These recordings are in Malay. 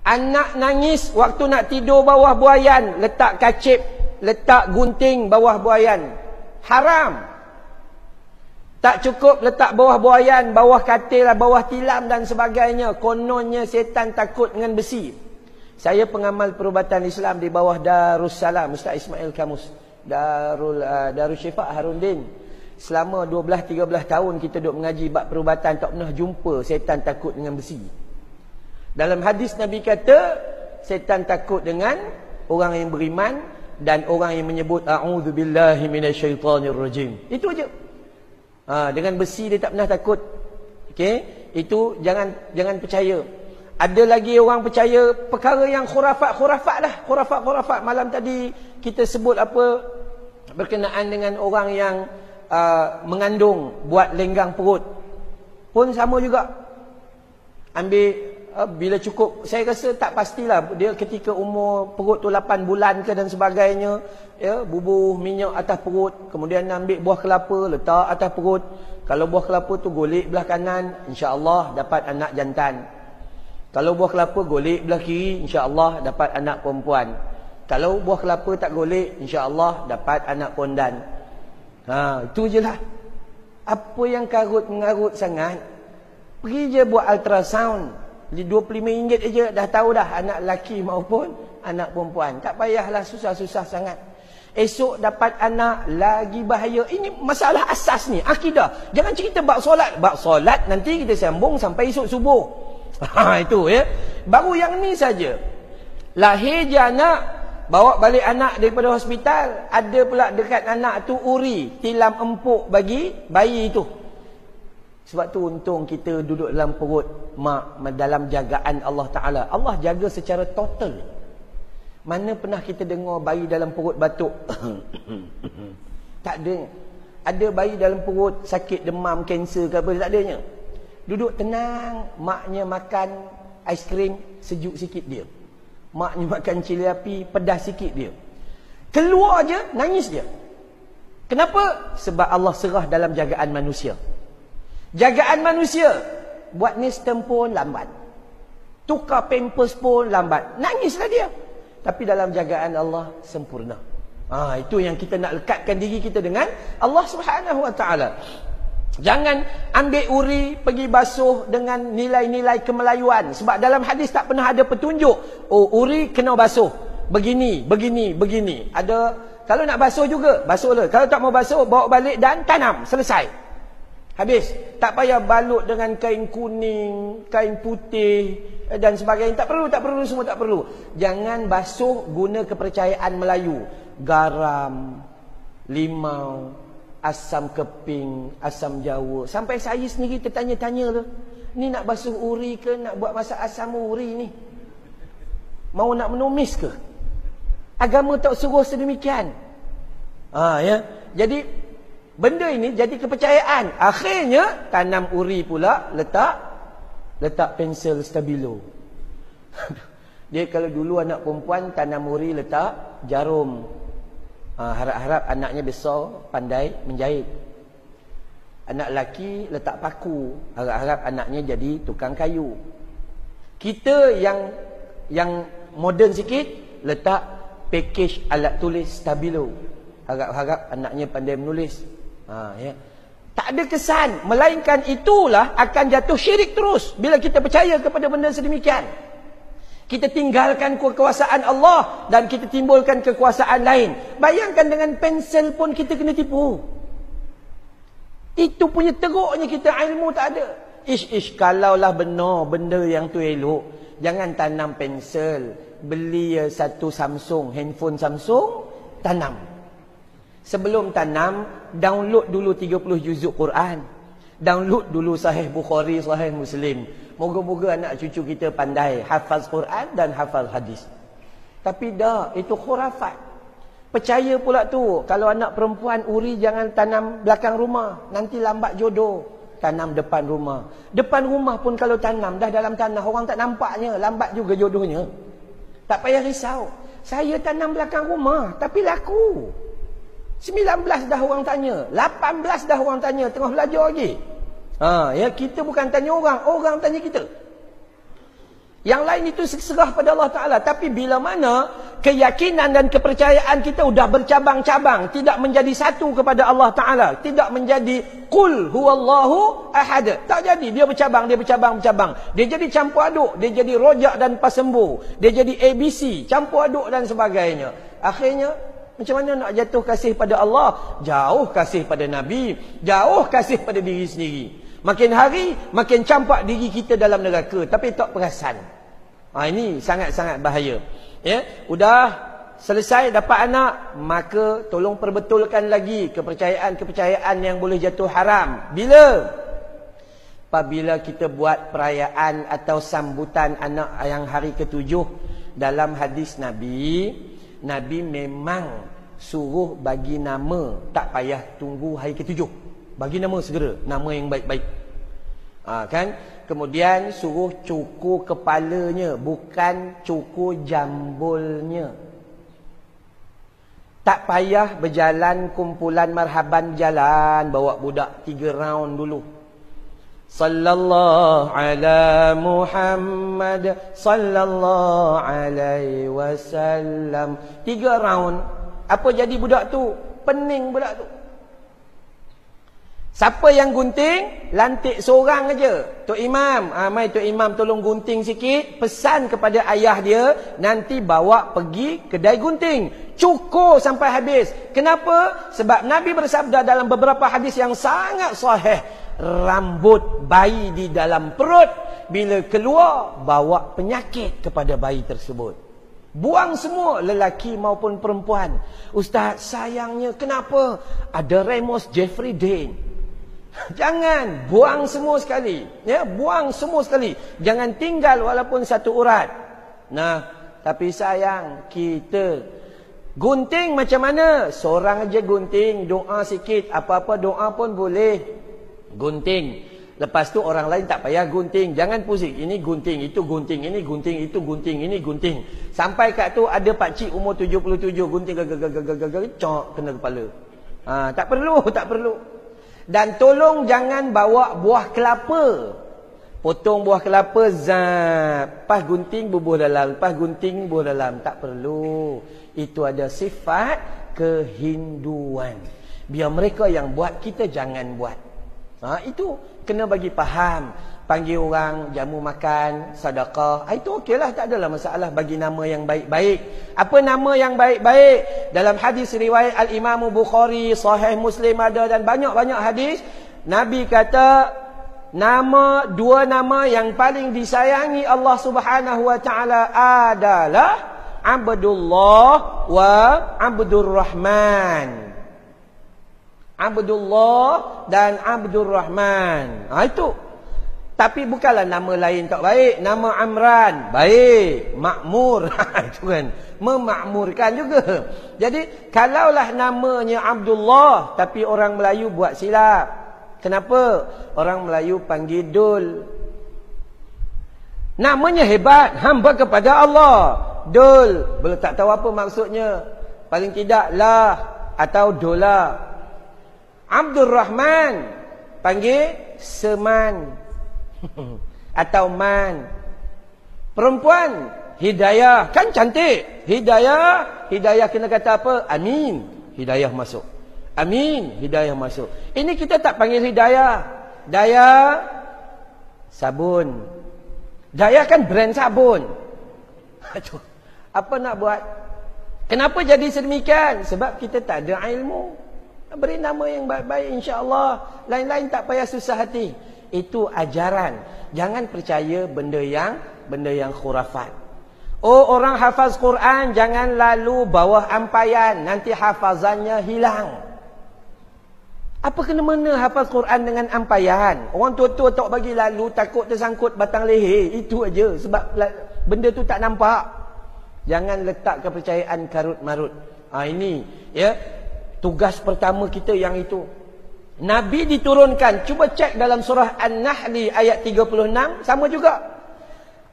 Anak nangis waktu nak tidur bawah buaian, letak kacip, letak gunting bawah buaian. Haram. Tak cukup letak bawah buaian, bawah katil, bawah tilam dan sebagainya. Kononnya setan takut dengan besi. Saya pengamal perubatan Islam di bawah Darussalam, Ustaz Ismail Kamus, Darul Syifa Harundin. Selama 12-13 tahun kita duduk mengaji bab perubatan, tak pernah jumpa setan takut dengan besi. Dalam hadis Nabi kata, setan takut dengan orang yang beriman dan orang yang menyebut a'udzubillahi minasyaitonirrajim. Itu aja. Dengan besi dia tak pernah takut. Okey, itu jangan percaya. Ada lagi orang percaya perkara yang khurafat lah. Khurafat. Malam tadi kita sebut apa berkenaan dengan orang yang mengandung buat lenggang perut. Pun sama juga. Ambil bila cukup, saya rasa tak pastilah dia ketika umur perut tu 8 bulan ke dan sebagainya, ya, bubuh minyak atas perut, kemudian ambil buah kelapa letak atas perut. Kalau buah kelapa tu golek belah kanan, insya-Allah dapat anak jantan. Kalau buah kelapa golek belah kiri, insya-Allah dapat anak perempuan. Kalau buah kelapa tak golek, insya-Allah dapat anak pondan. Itu je lah. Apa yang karut-mengarut sangat, pergi je buat ultrasound. RM25 aja dah tahu dah anak lelaki maupun anak perempuan. Tak payahlah susah-susah sangat. Esok dapat anak lagi bahaya. Ini masalah asas ni, akidah. Jangan cerita bab solat. Bab solat nanti kita sambung sampai esok subuh. Itu ya. Baru yang ni saja. Lahir je anak, bawa balik anak daripada hospital, ada pula dekat anak tu uri, tilam empuk bagi bayi itu. Sebab tu untung kita duduk dalam perut mak, dalam jagaan Allah Ta'ala. Allah jaga secara total. Mana pernah kita dengar bayi dalam perut batuk? Tak ada. Ada bayi dalam perut sakit demam, kanser ke apa, tak adanya. Duduk tenang, maknya makan aiskrim, sejuk sikit dia. Maknya makan cili api, pedas sikit dia. Keluar je, nangis dia. Kenapa? Sebab Allah serah dalam jagaan manusia. Jagaan manusia, buat nestem pun lambat, tukar pampers pun lambat, nangislah dia. Tapi dalam jagaan Allah sempurna. Itu yang kita nak lekatkan diri kita dengan Allah Subhanahu Wa Taala. Jangan ambil uri pergi basuh dengan nilai-nilai kemelayuan. Sebab dalam hadis tak pernah ada petunjuk, uri kena basuh begini. Ada, kalau nak basuh juga basuhlah. Kalau tak mau basuh, bawa balik dan tanam, selesai. Habis. Tak payah balut dengan kain kuning, kain putih dan sebagainya. Tak perlu semua tak perlu. Jangan basuh guna kepercayaan Melayu. Garam, limau, asam keping, asam jawa. Sampai saya sendiri tertanya-tanya tu. Ni nak basuh uri ke nak buat masak asam uri ni? Mau nak menumis ke? Agama tak suruh sedemikian. Ya. Jadi benda ini jadi kepercayaan. Akhirnya tanam uri pula, letak pensel stabilo. Dia kalau dulu anak perempuan tanam uri letak jarum. Harap-harap anaknya besar pandai menjahit. Anak lelaki letak paku. Harap-harap anaknya jadi tukang kayu. Kita yang moden sikit letak package alat tulis stabilo. Harap-harap anaknya pandai menulis. Ya. Tak ada kesan. Melainkan itulah akan jatuh syirik terus. Bila kita percaya kepada benda sedemikian. Kita tinggalkan kekuasaan Allah dan kita timbulkan kekuasaan lain. Bayangkan dengan pensel pun kita kena tipu. Itu punya teruknya kita, ilmu tak ada. Kalaulah benar benda yang tu elok, jangan tanam pensel. Beli satu Samsung, handphone Samsung, tanam. Sebelum tanam, download dulu 30 juzuk Quran. Download dulu Sahih Bukhari, Sahih Muslim. Moga-moga anak cucu kita pandai hafaz Quran dan hafaz hadis. Tapi dah, itu khurafat. Percaya pula tu, kalau anak perempuan uri jangan tanam belakang rumah, nanti lambat jodoh. Tanam depan rumah. Depan rumah pun kalau tanam, dah dalam tanah, orang tak nampaknya, lambat juga jodohnya. Tak payah risau. Saya tanam belakang rumah, tapi laku. 19 dah orang tanya, 18 dah orang tanya, tengah belajar lagi. Ya, kita bukan tanya orang, orang tanya kita. Yang lain itu serah pada Allah Ta'ala. Tapi bila mana keyakinan dan kepercayaan kita sudah bercabang-cabang, tidak menjadi satu kepada Allah Ta'ala, tidak menjadi Qul huwallahu ahad, tak jadi. Dia bercabang. Dia jadi campur aduk. Dia jadi rojak dan pasembu. Dia jadi ABC, campur aduk dan sebagainya. Akhirnya, macam mana nak jatuh kasih pada Allah? Jauh kasih pada Nabi, jauh kasih pada diri sendiri. Makin hari, makin campak diri kita dalam neraka, tapi tak perasan. Ini sangat-sangat bahaya. Ya, udah selesai dapat anak, maka tolong perbetulkan lagi kepercayaan-kepercayaan yang boleh jatuh haram. Bila? Apabila kita buat perayaan atau sambutan anak yang hari ke-7. Dalam hadis Nabi memang suruh bagi nama, tak payah tunggu hari ke-7. Bagi nama segera, nama yang baik-baik. Kan? Kemudian suruh cukur kepalanya, bukan cukur jambulnya. Tak payah berjalan kumpulan marhaban jalan, bawa budak 3 round dulu. Sallallahu ala Muhammad sallallahu alaihi wasallam. 3 round. Apa jadi budak tu? Pening budak tu. Siapa yang gunting, lantik seorang aja. Tok Imam, mai Tok Imam tolong gunting sikit. Pesan kepada ayah dia, nanti bawa pergi kedai gunting. Cukur sampai habis. Kenapa? Sebab Nabi bersabda dalam beberapa hadis yang sangat sahih, rambut bayi di dalam perut, bila keluar, bawa penyakit kepada bayi tersebut. Buang semua, lelaki maupun perempuan. Ustaz, sayangnya kenapa? Ada Ramos Jeffrey Dean. Jangan, buang semua sekali. Ya, buang semua sekali. Jangan tinggal walaupun satu urat. Nah, tapi sayang, kita gunting macam mana? Seorang aja gunting, doa sikit, apa-apa doa pun boleh. Gunting. Lepas tu orang lain tak payah gunting. Jangan pusing. Ini gunting, itu gunting, ini gunting, itu gunting, ini gunting. Sampai kat tu ada pakcik umur 77 gunting cok kena kepala. Tak perlu. Dan tolong jangan bawa buah kelapa. Potong buah kelapa, zat. Pas gunting bubuh dalam, pas gunting bubuh dalam. Tak perlu. Itu ada sifat kehinduan. Biar mereka yang buat, kita jangan buat. Itu kena bagi faham. Panggil orang, jamu makan, sedekah. Itu okeylah, tak adalah masalah. Bagi nama yang baik-baik. Apa nama yang baik-baik? Dalam hadis riwayat Al-Imam Bukhari, Sahih Muslim ada, dan banyak-banyak hadis. Nabi kata, dua nama yang paling disayangi Allah Subhanahu wa taala adalah Abdullah wa Abdur Rahman. Abdullah dan Abdur Rahman. Itu. Tapi bukanlah nama lain tak baik. Nama Amran baik, makmur. Itu kan, memakmurkan juga. Jadi kalaulah namanya Abdullah, tapi orang Melayu buat silap. Kenapa? Orang Melayu panggil Dul. Namanya hebat, hamba kepada Allah. Dul, belum tak tahu apa maksudnya. Paling tidak lah atau dola. Abdur Rahman panggil Seman atau Man. Perempuan Hidayah, kan cantik. Hidayah kena kata apa? Amin, hidayah masuk. Amin, hidayah masuk. Ini kita tak panggil Hidayah. Daya sabun. Daya kan brand sabun. Apa nak buat? Kenapa jadi sedemikian? Sebab kita tak ada ilmu. Beri nama yang baik-baik, insya-Allah. Lain-lain tak payah susah hati. Itu ajaran. Jangan percaya benda yang khurafat. Oh, orang hafaz Quran, jangan lalu bawah ampaian, nanti hafazannya hilang. Apa kena-mena hafaz Quran dengan ampaian? Orang tua-tua tak bagi lalu, takut tersangkut batang leher. Itu aja, sebab benda tu tak nampak. Jangan letak kepercayaan karut-marut. Ini ya, tugas pertama kita yang itu. Nabi diturunkan, cuba cek dalam surah An-Nahl ayat 36, sama juga.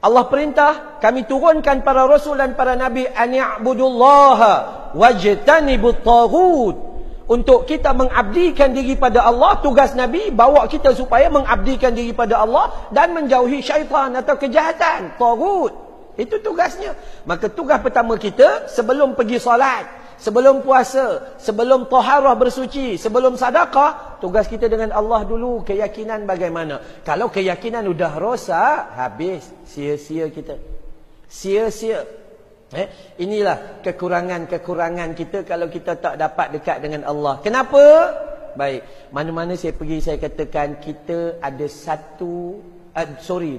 Allah perintah, kami turunkan para rasul dan para nabi an ya'budullaha wajtanibut taghut. untuk kita mengabdikan diri pada Allah. Tugas Nabi bawa kita supaya mengabdikan diri pada Allah dan menjauhi syaitan atau kejahatan, taghut. Itu tugasnya. Maka tugas pertama kita sebelum pergi solat, sebelum puasa, sebelum taharah bersuci, sebelum sedekah, tugas kita dengan Allah dulu. Keyakinan bagaimana? Kalau keyakinan sudah rosak, habis, sia-sia kita. Sia-sia. Inilah kekurangan-kekurangan kita kalau kita tak dapat dekat dengan Allah. Kenapa? Baik, mana-mana saya pergi saya katakan kita ada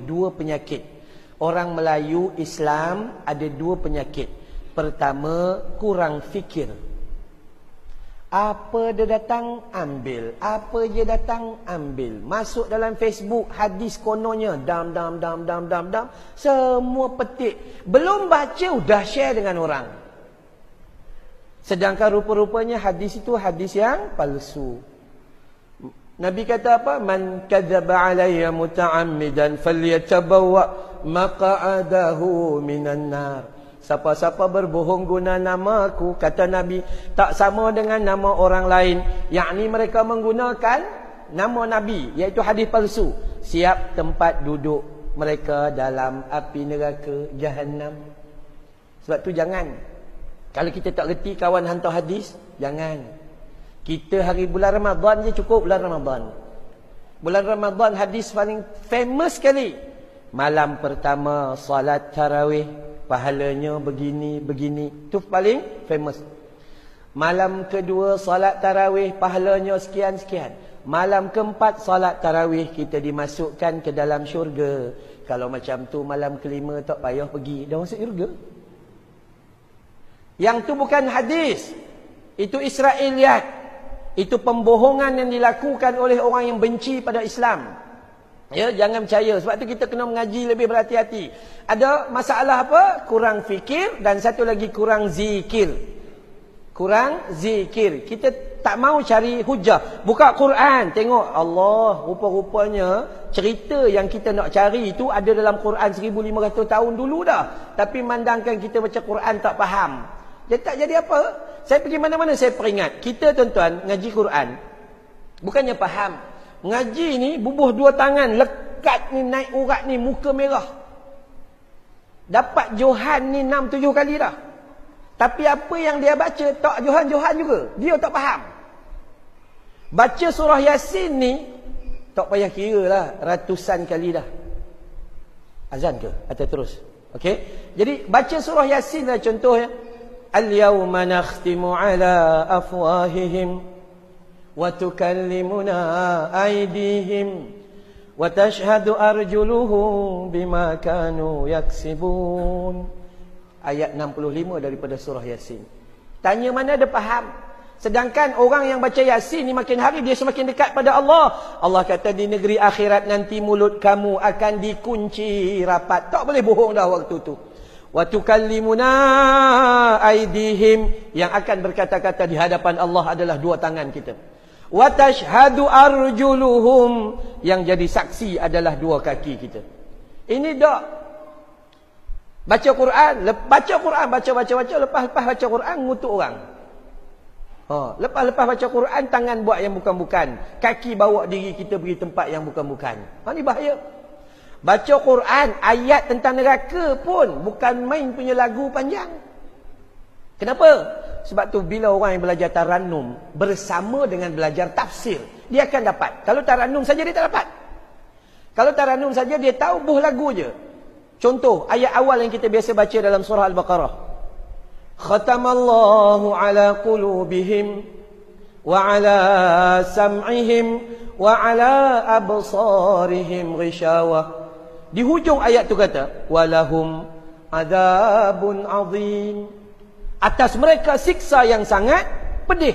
dua penyakit. Orang Melayu Islam ada dua penyakit. Pertama, kurang fikir. Apa dia datang, ambil. Apa je datang, ambil. Masuk dalam Facebook, hadis kononnya. Dam. Semua petik. Belum baca, dah share dengan orang. Sedangkan rupa-rupanya hadis itu hadis yang palsu. Nabi kata apa? Man kadzaba alayya muta'ammidan falyatabawwa maq'adahu minan nar. Siapa-siapa berbohong guna nama aku, kata Nabi, tak sama dengan nama orang lain. Yakni mereka menggunakan nama Nabi, iaitu hadis palsu. Siap tempat duduk mereka dalam api neraka Jahannam. Sebab tu jangan. Kalau kita tak reti kawan hantar hadis, jangan. Kita hari bulan Ramadan je cukup bulan Ramadan. Bulan Ramadan hadis paling famous sekali. Malam pertama salat tarawih, pahalanya begini. Itu paling famous. Malam kedua salat tarawih, pahalanya sekian-sekian. Malam keempat salat tarawih, kita dimasukkan ke dalam syurga. Kalau macam tu malam kelima tak payah pergi, dah masuk syurga. Yang tu bukan hadis. Itu Israiliyat. Itu pembohongan yang dilakukan oleh orang yang benci pada Islam. Ya, jangan percaya. Sebab tu kita kena mengaji lebih berhati-hati. Ada masalah apa? Kurang fikir, dan satu lagi kurang zikir. Kurang zikir. Kita tak mau cari hujah. Buka Quran, tengok Allah, rupa-rupanya cerita yang kita nak cari itu ada dalam Quran 1500 tahun dulu dah. Tapi mandangkan kita baca Quran tak faham. Dia tak jadi apa? Saya pergi mana-mana saya peringat. Kita tuan-tuan ngaji Quran, bukannya faham. Ngaji ni bubuh dua tangan, lekat ni, naik urat ni, muka merah. Dapat Johan ni 6-7 kali dah. Tapi apa yang dia baca tak Johan-Johan juga. Dia tak faham. Baca surah Yasin ni tak payah kira lah, ratusan kali dah. Azan ke? Atau terus? Okey. Jadi baca surah Yasin lah contohnya. Al-yawma nakhtimu ala afwahihim wa tukallimuna aydihim wa tashhadu arjuluhum bima kanu yaksibun. Ayat 65 daripada surah Yasin. Tanya mana ada faham. Sedangkan orang yang baca Yasin ni makin hari dia semakin dekat pada Allah. Allah kata di negeri akhirat nanti mulut kamu akan dikunci rapat. Tak boleh bohong dah waktu tu. Wa tukallimuna aydihim, yang akan berkata-kata di hadapan Allah adalah dua tangan kita. Wa tashhadu arjuluhum, yang jadi saksi adalah dua kaki kita. Ini dak. Baca Quran, baca, lepas baca Quran ngutuk orang. Lepas baca Quran, tangan buat yang bukan-bukan, kaki bawa diri kita pergi tempat yang bukan-bukan. Ini bahaya. Baca Quran, ayat tentang neraka pun bukan main punya lagu panjang. Kenapa? Sebab tu bila orang yang belajar tarannum bersama dengan belajar tafsir, dia akan dapat. Kalau tarannum saja dia tak dapat. Kalau tarannum saja dia tahu buh lagu je. Contoh, ayat awal yang kita biasa baca dalam surah Al-Baqarah. Khatamallahu ala qulubihim wa ala sam'ihim wa ala absarihim ghishawa. Di hujung ayat tu kata walahum adzabun azim. Atas mereka siksa yang sangat pedih.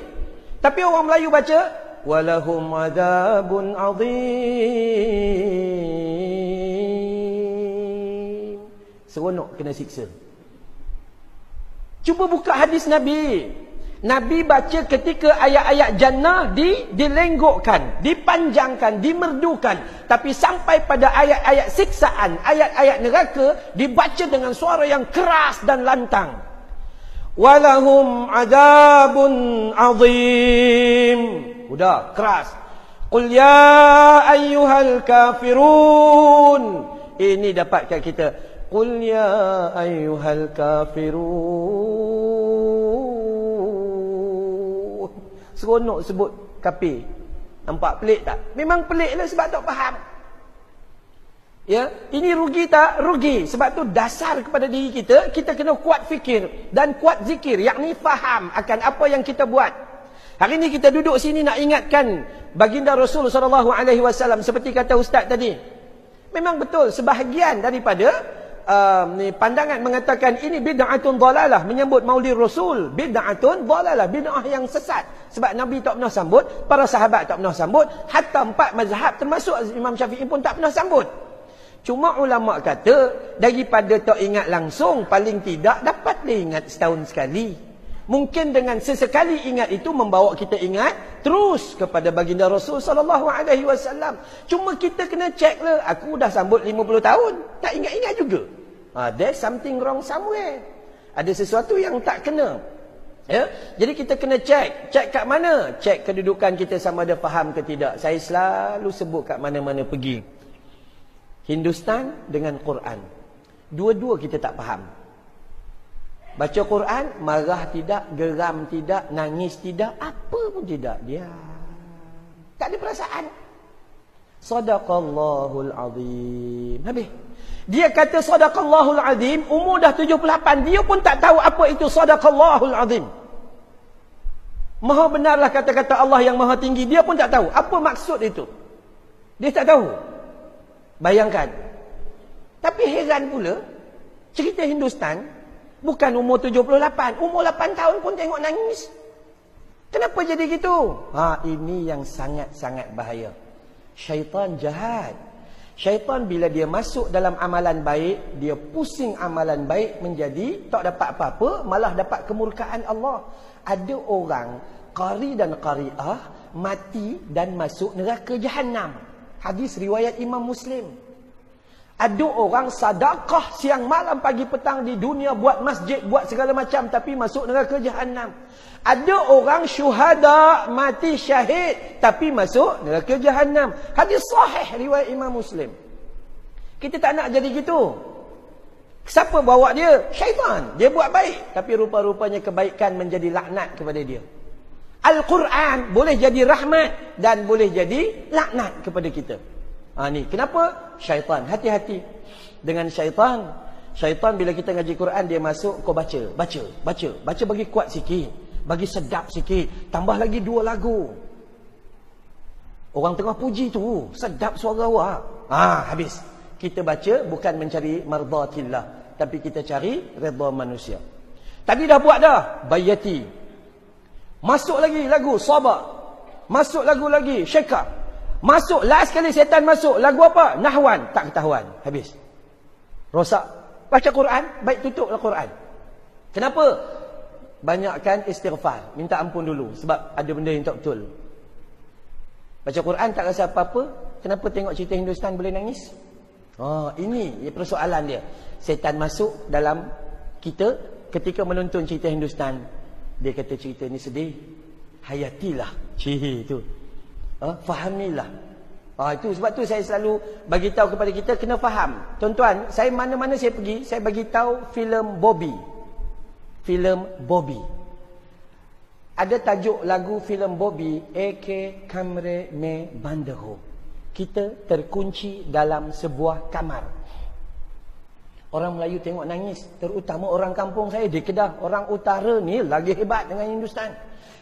Tapi orang Melayu baca walahum adzabun azim. Seronok kena siksa. Cuba buka hadis Nabi. Nabi baca ketika ayat-ayat jannah dilenggokkan, dipanjangkan, dimerdukan. Tapi sampai pada ayat-ayat siksaan, ayat-ayat neraka dibaca dengan suara yang keras dan lantang. walahum adabun azim. Udah keras. Qul ya ayyuhal kafirun. Ini dapat kat kita. Qul ya ayyuhal kafirun. Seronok sebut kafir. Nampak pelik tak? Memang pelik lah sebab tak faham. Ya, ini rugi tak? Rugi. Sebab tu dasar kepada diri kita, kita kena kuat fikir dan kuat zikir, yakni faham akan apa yang kita buat. Hari ni kita duduk sini nak ingatkan baginda Rasul SAW, seperti kata ustaz tadi. Memang betul sebahagian daripada pandangan mengatakan ini bid'atun dhalalah, menyambut Maulid Rasul bid'atun dhalalah, bid'ah yang sesat. Sebab Nabi tak pernah sambut, para sahabat tak pernah sambut, hatta 4 mazhab termasuk Imam Syafi'i pun tak pernah sambut. Cuma ulama kata daripada tak ingat langsung, paling tidak dapatlah ingat setahun sekali. Mungkin dengan sesekali ingat itu membawa kita ingat terus kepada baginda Rasul SAW. Cuma kita kena cek lah. Aku dah sambut 50 tahun, tak ingat-ingat juga. There's something wrong somewhere. Ada sesuatu yang tak kena. Ya? Jadi kita kena cek. Cek kat mana? Cek kedudukan kita sama ada faham ke tidak. Saya selalu sebut kat mana-mana pergi. Hindustan dengan Quran. Dua-dua kita tak faham. Baca Quran, marah tidak, geram tidak, nangis tidak, apa pun tidak. Dia tak ada perasaan. Sadaqallahul azim. Habis. Dia kata sadaqallahul azim, umur dah 78, dia pun tak tahu apa itu sadaqallahul azim. Maha benarlah kata-kata Allah yang maha tinggi, dia pun tak tahu apa maksud itu. Dia tak tahu. Bayangkan. Tapi heran pula, cerita Hindustan bukan umur 78, umur 8 tahun pun tengok nangis. Kenapa jadi gitu? Ini yang sangat-sangat bahaya. Syaitan jahat. Syaitan bila dia masuk dalam amalan baik, dia pusing amalan baik menjadi tak dapat apa-apa, malah dapat kemurkaan Allah. Ada orang qari dan qari'ah mati dan masuk neraka Jahannam. Hadis riwayat Imam Muslim. Ada orang sedekah siang malam pagi petang di dunia, buat masjid, buat segala macam, tapi masuk neraka Jahannam. Ada orang syuhada, mati syahid, tapi masuk neraka Jahannam. Hadis sahih riwayat Imam Muslim. Kita tak nak jadi gitu. Siapa bawa dia? Syaitan. Dia buat baik, tapi rupa-rupanya kebaikan menjadi laknat kepada dia. Al-Quran boleh jadi rahmat dan boleh jadi laknat kepada kita. Ni kenapa? Syaitan. Hati-hati dengan syaitan. Syaitan bila kita ngaji Quran, dia masuk, kau baca bagi kuat sikit, bagi sedap sikit, tambah lagi 2 lagu. Orang tengah puji tu, sedap suara awak. Habis. Kita baca bukan mencari mardatillah, tapi kita cari redha manusia. Tadi dah buat dah bayati. Masuk lagi lagu sabar. Masuk lagu lagi syekar. Masuk last kali setan masuk lagu apa? Nahwan, tak ketahuan. Habis. Rosak. Baca Quran, baik tutuplah Quran. Kenapa? Banyakkan istighfar, minta ampun dulu sebab ada benda yang tak betul. Baca Quran tak rasa apa-apa, kenapa tengok cerita Hindustan boleh nangis? Ini persoalan dia. Setan masuk dalam kita ketika menonton cerita Hindustan. Dia kata cerita ni sedih, hayatilah itu. Fahamilah. Itu sebab tu saya selalu bagi tahu kepada kita kena faham. Tuan-tuan, saya mana-mana saya pergi, saya bagi tahu filem Bobby. Filem Bobby. Ada tajuk lagu filem Bobby, Eke Kamre Me Bandaho. Kita terkunci dalam sebuah kamar. Orang Melayu tengok nangis, terutama orang kampung saya di Kedah, orang utara ni lagi hebat dengan Hindustan.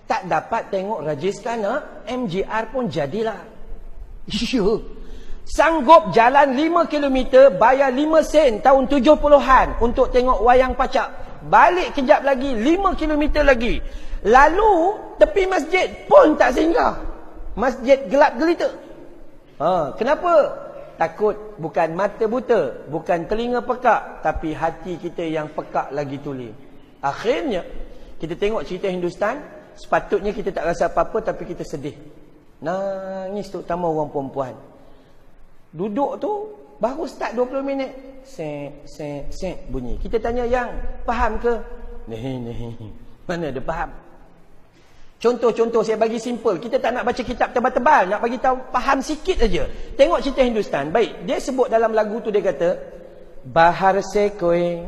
Tak dapat tengok Rajesh Khanna, MGR pun jadilah. Sanggup jalan 5 km, bayar 5 sen tahun 70-an untuk tengok wayang pacak. Balik kejap lagi 5 km lagi. Lalu tepi masjid pun tak singgah. Masjid gelap gelita. Kenapa? Takut bukan mata buta, bukan telinga pekak, tapi hati kita yang pekak lagi tuli. Akhirnya kita tengok cerita Hindustan, sepatutnya kita tak rasa apa-apa, tapi kita sedih. Nangis terutama orang perempuan. Duduk tu baru start 20 minit, sek bunyi. Kita tanya yang faham ke? Mana ada faham? Contoh-contoh saya bagi simple. Kita tak nak baca kitab tebal-tebal, nak bagi tahu faham sikit aja. Tengok cerita Hindustan. Baik, dia sebut dalam lagu tu, dia kata, bahar se koi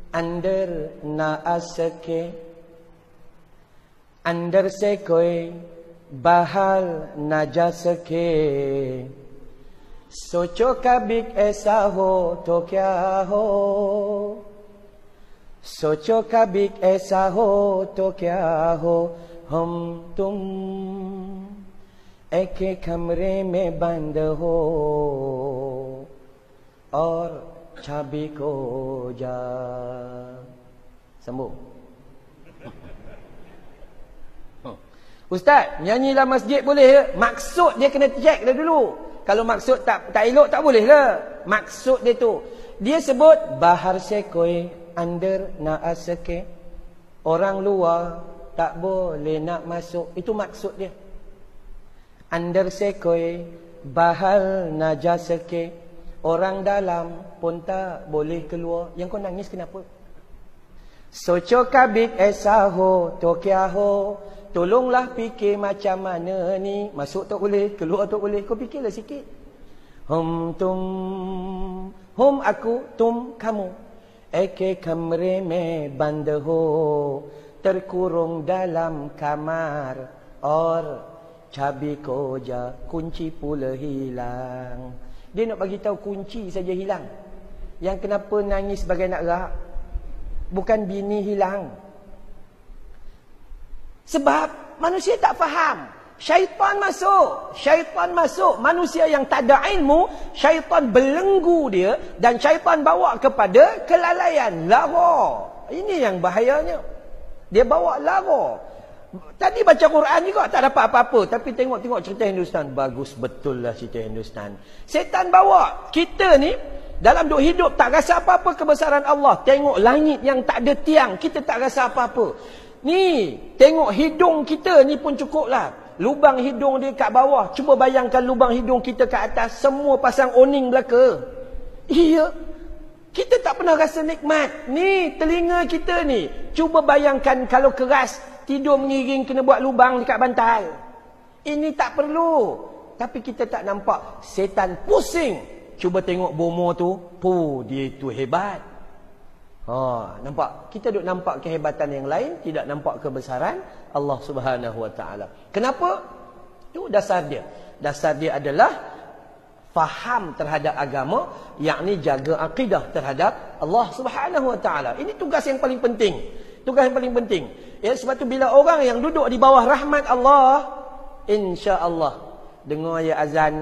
andar na a sake, andar se koi bahar na ja sake, socho kabik aisa ho to kya ho, socho kabik aisa ho to kya ho, हम तुम एक कमरे में बंद हो और चाबी को जा. Sambung. Ustaz, nyanyi dalam masjid boleh ke? Maksud dia kena check dah dulu. Kalau maksud tak elok tak boleh lah. Maksud dia tu. Dia sebut bahar se koi andar na a sake. Orang luar tak boleh nak masuk. Itu maksud dia. Andar se koi bahal naja sake. Orang dalam pun tak boleh keluar. Yang kau nangis kenapa? Socho kabik esa ho to kya ho. Tolonglah fikir macam mana ni. Masuk tak boleh, keluar tak boleh. Kau fikirlah sikit. Hum tum, hum aku, tum kamu. Eke kamre me band ho. Terkurung dalam kamar, or cabi koja, kunci pula hilang. Dia nak bagi tahu kunci saja hilang. Yang kenapa nangis sebagai nak rak? Bukan bini hilang. Sebab manusia tak faham. Syaitan masuk. Syaitan masuk. Manusia yang tak ada ilmu, syaitan belenggu dia dan syaitan bawa kepada kelalaian, lara. Ini yang bahayanya. Dia bawa lara. Tadi baca Quran juga tak dapat apa-apa. Tapi tengok-tengok cerita Hindustan. Bagus betul lah cerita Hindustan. Setan bawa kita ni dalam duk hidup tak rasa apa-apa kebesaran Allah. Tengok langit yang tak ada tiang, kita tak rasa apa-apa. Ni, tengok hidung kita ni pun cukup lah. Lubang hidung dia kat bawah. Cuba bayangkan lubang hidung kita kat atas. Semua pasang oning belaka. Iya. Kita tak pernah rasa nikmat. Ni telinga kita ni. Cuba bayangkan kalau keras, tidur mengiring kena buat lubang dekat bantal. Ini tak perlu. Tapi kita tak nampak. Setan pusing. Cuba tengok bomo tu. Dia itu hebat. Nampak? Kita duk nampak kehebatan yang lain. Tidak nampak kebesaran Allah Subhanahu Wa Taala. Kenapa? Itu dasar dia. Dasar dia adalah faham terhadap agama, yakni jaga akidah terhadap Allah Subhanahu Wa Taala. Ini tugas yang paling penting. Tugas yang paling penting. Ya, sebab tu bila orang yang duduk di bawah rahmat Allah, insya-Allah dengar ayat azan,